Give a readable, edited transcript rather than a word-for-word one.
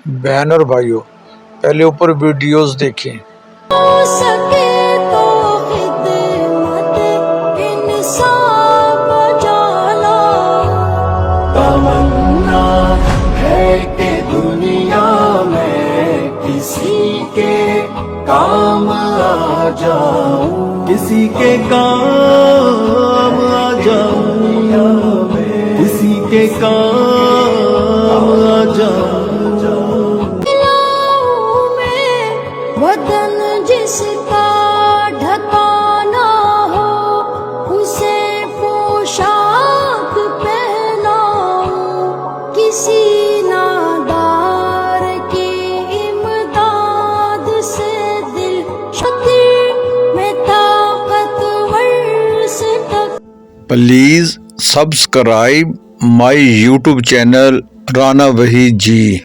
बहन और भाइयों, पहले ऊपर वीडियोस देखें। हो सके तो खिदमत इंसाफ जाला। तमन्ना है कि दुनिया में किसी के काम आ जाऊं, किसी के काम आ जाऊं, किसी के काम आ जाऊं। वतन जिसका ढकाना हो, उसे पोशाक पहनाओ। किसी नादार की इमदाद से दिल शकीर में ताकतवर से तक। Please subscribe my YouTube channel Rana Waheed ji.